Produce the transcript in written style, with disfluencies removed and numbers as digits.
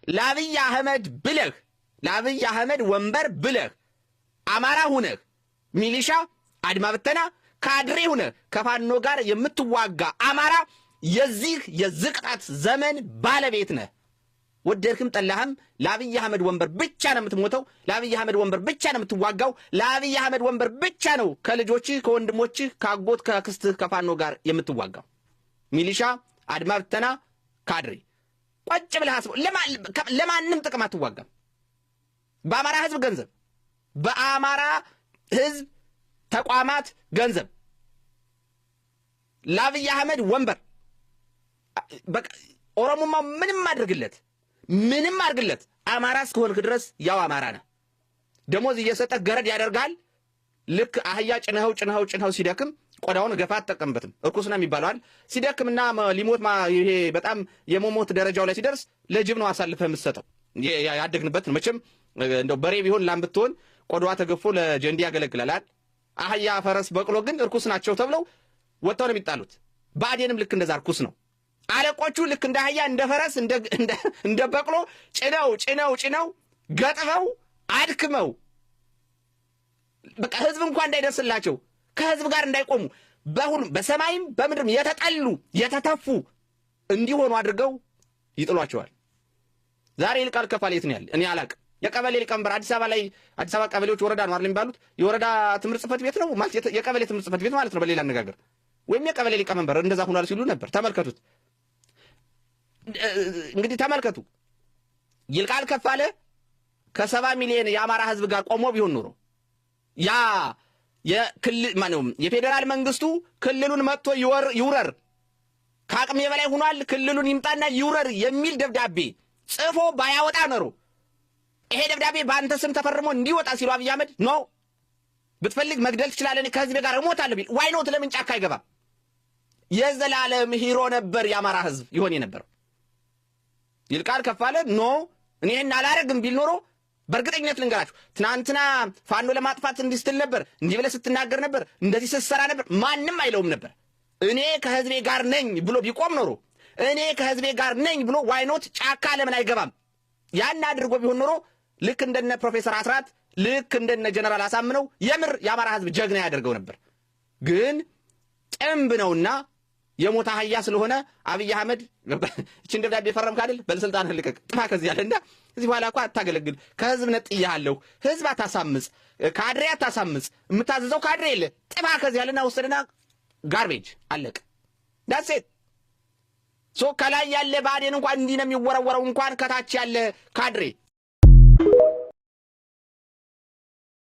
ለአብይ አህመድ ብለህ ለአብይ አህመድ ወንበር ብለህ አማራ ሁነህ ሚሊሻ አድማ ብተና ካድሬ ሁነህ ከፋኖ ጋር የምትዋጋ አማራ የዚህ የዝቅጣት ዘመን ባለቤት ነህ። ወደድክም ጠላህም ለአብይ አህመድ ወንበር ብቻ ነው የምትሞተው። ለአብይ አህመድ ወንበር ብቻ ነው የምትዋጋው። ለአብይ አህመድ ወንበር ብቻ ነው ከልጆችህ ከወንድሞችህ ከአጎት ከአክስትህ ከፋኖ ጋር የምትዋጋው። ሚሊሻ አድማ ብተና ካድሬ ቁጭ ብለህ አስበው። ለማንም ጥቅም አትዋጋም። በአማራ ህዝብ ገንዘብ፣ በአማራ ህዝብ ተቋማት ገንዘብ ለአብይ አህመድ ወንበር በቃ ኦሮሞማ ምንም አድርግለት አማራ እስከሆንክ ድረስ ያው አማራ ነህ። ደሞዝ እየሰጠ ገረድ ያደርጋል። ልክ አህያ ጭነኸው ሲደክም ቆዳውን ገፋ አትጠቀምበትም። እርኩስ ነው የሚባለዋል። ሲደክምና ሊሞት ይሄ በጣም የሞሞት ደረጃው ላይ ሲደርስ ለጅብ ነው አሳልፈህ የምትሰጠው። ያደግንበት ነው መቼም። እንደው በሬ ቢሆን ላም ብትሆን ቆዳዋ ተገፎ ለጀንዲ ያገለግላል። አህያ ፈረስ በቅሎ ግን እርኩስ ናቸው ተብለው ወጥተው ነው የሚጣሉት። ብአዴንም ልክ እንደዛ እርኩስ ነው። አለቆቹ ልክ እንደ አህያ እንደ ፈረስ እንደ በቅሎ ጭነው ገጥመው አድክመው በቃ ህዝብ እንኳን እንዳይደርስላቸው ከህዝብ ጋር እንዳይቆሙ በሁሉም በሰማይም በምድርም የተጠሉ የተተፉ እንዲሆኑ አድርገው ይጥሏቸዋል። ዛሬ ይልቃል ከፋለ የት ነው ያለ? እኔ አላቅም። የቀበሌ ሊቀመንበር አዲስ አበባ ቀበሌዎች ወረዳ ነው አይደል የሚባሉት? የወረዳ ትምህርት ጽሕፈት ቤት ነው ማለት የቀበሌ ትምህርት ጽሕፈት ቤት ማለት ነው በሌላ አነጋገር፣ ወይም የቀበሌ ሊቀመንበር እንደዛ ሆኗል ሲሉ ነበር። ተመልከቱት እንግዲህ ተመልከቱ። ይልቃል ከፋለ ከ70 ሚሊዮን የአማራ ህዝብ ጋር ቆሞ ቢሆን ኖሮ ያ የፌዴራል መንግስቱ ክልሉን መጥቶ ይውረር፣ ከአቅሜ በላይ ሆኗል፣ ክልሉን ይምጣና ይውረር የሚል ደብዳቤ ጽፎ ባያወጣ ኖሮ ይሄ ደብዳቤ በአንተ ስም ተፈርሞ እንዲወጣ ሲሉ አብይ አህመድ ኖ ብትፈልግ መግደል ትችላለህ፣ ከህዝብ ጋር እሞታለሁ ቢል ዋይ ኖት ለምን ጫካ አይገባም? የዘላለም ሂሮ ነበር የአማራ ህዝብ ይሆን የነበረው። ይልቃል ከፋለ ኖ እኔ ይሄን አላረግም ቢል ኖሮ በእርግጠኝነት ልንገራችሁ ትናንትና ፋኖ ለማጥፋት እንዲህ ስትል ነበር፣ እንዲህ ብለህ ስትናገር ነበር፣ እንደዚህ ስትሰራ ነበር፣ ማንም አይለውም ነበር። እኔ ከህዝቤ ጋር ነኝ ብሎ ቢቆም ኖሮ እኔ ከህዝቤ ጋር ነኝ ብሎ ዋይኖት ጫካ ለምን አይገባም? ያን አድርጎ ቢሆን ኖሮ ልክ እንደነ ፕሮፌሰር አስራት ልክ እንደነ ጀነራል አሳምነው የምር የአማራ ህዝብ ጀግና ያደርገው ነበር። ግን ጥምብ ነውና የሞታ አህያ ስለሆነ አብይ አህመድ እቺን ደብዳቤ ፈረምክ አይደል? በልስልጣን ልቀቅ፣ ጥፋ ከዚህ ያለና እዚህ በኋላ እኮ አታገለግል፣ ከህዝብ ነጥያለሁ፣ ህዝብ አታሳምጽ፣ ካድሬ አታሳምጽ፣ የምታዘዘው ካድሬ የለ፣ ጥፋ ከዚህ ያለና ወሰደና ጋርቤጅ አለቀ። ዳሴት ሶ ከላይ ያለ ብአዴን እንኳን እንዲህ ነው የሚወረወረው፣ እንኳን ከታች ያለ ካድሬ